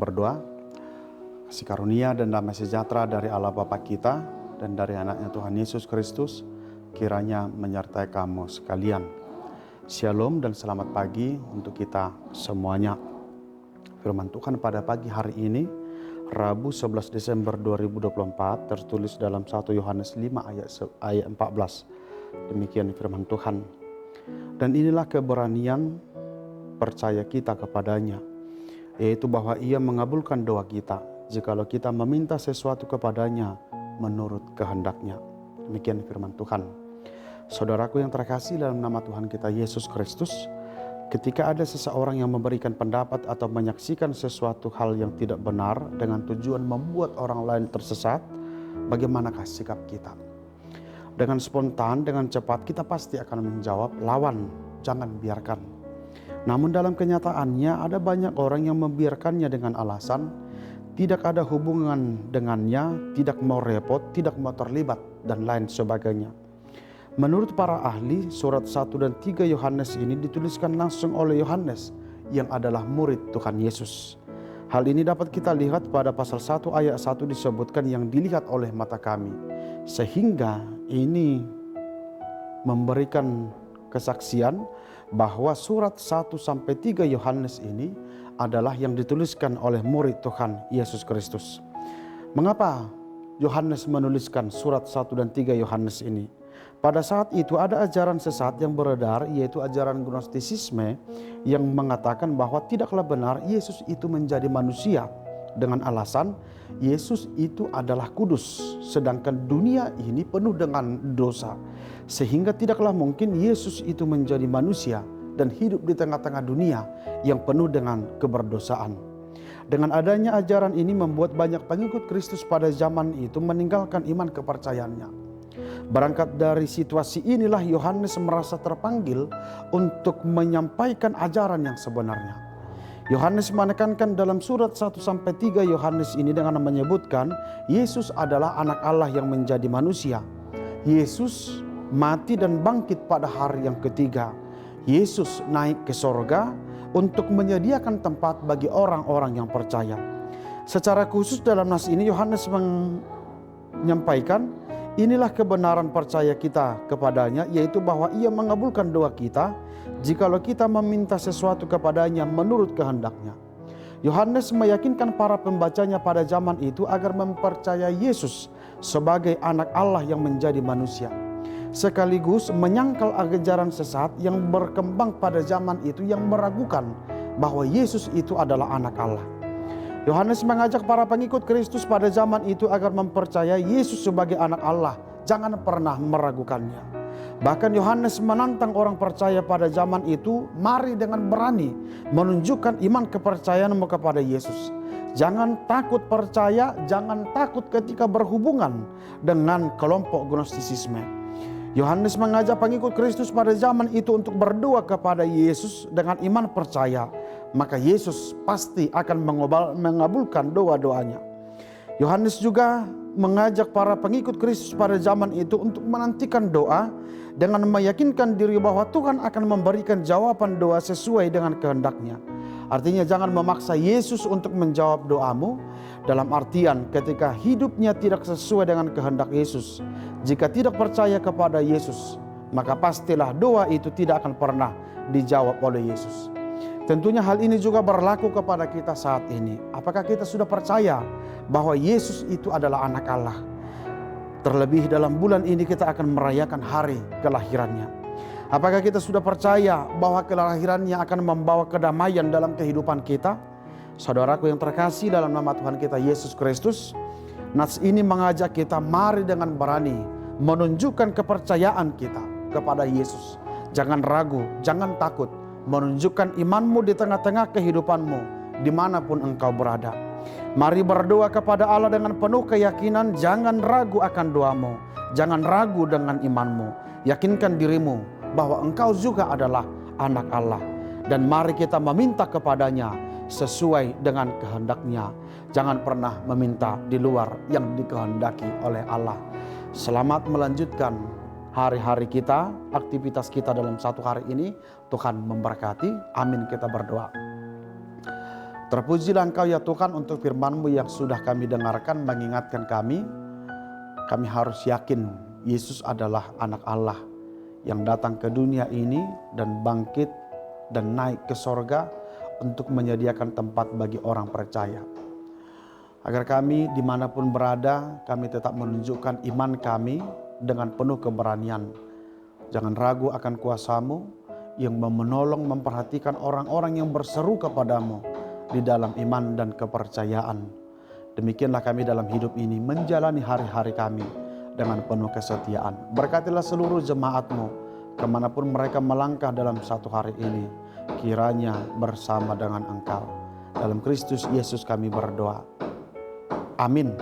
berdoa. Kasih karunia dan damai sejahtera dari Allah Bapa kita dan dari anaknya Tuhan Yesus Kristus kiranya menyertai kamu sekalian. Shalom dan selamat pagi untuk kita semuanya. Firman Tuhan pada pagi hari ini, Rabu 11 Desember 2024, tertulis dalam 1 Yohanes 5 ayat 14. Demikian firman Tuhan. Dan inilah keberanian percaya kita kepadanya, yaitu bahwa Ia mengabulkan doa kita jikalau kita meminta sesuatu kepadanya menurut kehendak-Nya. Demikian firman Tuhan. Saudaraku yang terkasih dalam nama Tuhan kita Yesus Kristus, ketika ada seseorang yang memberikan pendapat atau menyaksikan sesuatu hal yang tidak benar dengan tujuan membuat orang lain tersesat, bagaimanakah sikap kita? Dengan spontan, dengan cepat kita pasti akan menjawab, lawan, jangan biarkan. Namun dalam kenyataannya ada banyak orang yang membiarkannya dengan alasan tidak ada hubungan dengannya, tidak mau repot, tidak mau terlibat, dan lain sebagainya. Menurut para ahli, surat 1 dan 3 Yohanes ini dituliskan langsung oleh Yohanes yang adalah murid Tuhan Yesus. Hal ini dapat kita lihat pada pasal 1 ayat 1 disebutkan yang dilihat oleh mata kami. Sehingga ini memberikan kesaksian bahwa surat 1 sampai 3 Yohanes ini adalah yang dituliskan oleh murid Tuhan Yesus Kristus. Mengapa Yohanes menuliskan surat 1 dan 3 Yohanes ini? Pada saat itu ada ajaran sesat yang beredar, yaitu ajaran Gnostisisme yang mengatakan bahwa tidaklah benar Yesus itu menjadi manusia dengan alasan Yesus itu adalah kudus, sedangkan dunia ini penuh dengan dosa. Sehingga tidaklah mungkin Yesus itu menjadi manusia dan hidup di tengah-tengah dunia yang penuh dengan keberdosaan. Dengan adanya ajaran ini membuat banyak pengikut Kristus pada zaman itu meninggalkan iman kepercayaannya. Berangkat dari situasi inilah Yohanes merasa terpanggil untuk menyampaikan ajaran yang sebenarnya. Yohanes menekankan dalam surat 1 sampai 3 Yohanes ini dengan menyebutkan Yesus adalah anak Allah yang menjadi manusia. Yesus mati dan bangkit pada hari yang ketiga. Yesus naik ke sorga untuk menyediakan tempat bagi orang-orang yang percaya. Secara khusus dalam nas ini Yohanes menyampaikan inilah kebenaran percaya kita kepadanya, yaitu bahwa Ia mengabulkan doa kita jikalau kita meminta sesuatu kepadanya menurut kehendak-Nya. Yohanes meyakinkan para pembacanya pada zaman itu agar mempercayai Yesus sebagai anak Allah yang menjadi manusia, sekaligus menyangkal ajaran sesat yang berkembang pada zaman itu yang meragukan bahwa Yesus itu adalah anak Allah. Yohanes mengajak para pengikut Kristus pada zaman itu agar mempercayai Yesus sebagai anak Allah, jangan pernah meragukannya. Bahkan Yohanes menantang orang percaya pada zaman itu, mari dengan berani menunjukkan iman kepercayaanmu kepada Yesus. Jangan takut percaya, jangan takut ketika berhubungan dengan kelompok Gnostisisme. Yohanes mengajak pengikut Kristus pada zaman itu untuk berdoa kepada Yesus dengan iman percaya, maka Yesus pasti akan mengabulkan doa-doanya. Yohanes juga mengajak para pengikut Kristus pada zaman itu untuk menantikan doa dengan meyakinkan diri bahwa Tuhan akan memberikan jawaban doa sesuai dengan kehendak-Nya. Artinya jangan memaksa Yesus untuk menjawab doamu, dalam artian ketika hidupnya tidak sesuai dengan kehendak Yesus. Jika tidak percaya kepada Yesus, maka pastilah doa itu tidak akan pernah dijawab oleh Yesus. Tentunya hal ini juga berlaku kepada kita saat ini. Apakah kita sudah percaya bahwa Yesus itu adalah anak Allah? Terlebih dalam bulan ini kita akan merayakan hari kelahirannya. Apakah kita sudah percaya bahwa kelahirannya akan membawa kedamaian dalam kehidupan kita? Saudaraku yang terkasih dalam nama Tuhan kita Yesus Kristus, nas ini mengajak kita mari dengan berani menunjukkan kepercayaan kita kepada Yesus. Jangan ragu, jangan takut. Menunjukkan imanmu di tengah-tengah kehidupanmu, dimanapun engkau berada. Mari berdoa kepada Allah dengan penuh keyakinan, jangan ragu akan doamu, jangan ragu dengan imanmu. Yakinkan dirimu bahwa engkau juga adalah anak Allah. Dan mari kita meminta kepadanya sesuai dengan kehendak-Nya. Jangan pernah meminta di luar yang dikehendaki oleh Allah. Selamat melanjutkan hari-hari kita, aktivitas kita dalam satu hari ini. Tuhan memberkati. Amin, kita berdoa. Terpujilah Engkau ya Tuhan untuk firman-Mu yang sudah kami dengarkan, mengingatkan kami harus yakin Yesus adalah anak Allah yang datang ke dunia ini dan bangkit dan naik ke sorga untuk menyediakan tempat bagi orang percaya. Agar kami dimanapun berada, kami tetap menunjukkan iman kami dengan penuh keberanian. Jangan ragu akan kuasa-Mu yang menolong memperhatikan orang-orang yang berseru kepadamu di dalam iman dan kepercayaan. Demikianlah kami dalam hidup ini menjalani hari-hari kami dengan penuh kesetiaan. Berkatilah seluruh jemaat-Mu kemanapun mereka melangkah dalam satu hari ini, kiranya bersama dengan Engkau. Dalam Kristus Yesus kami berdoa. Amin.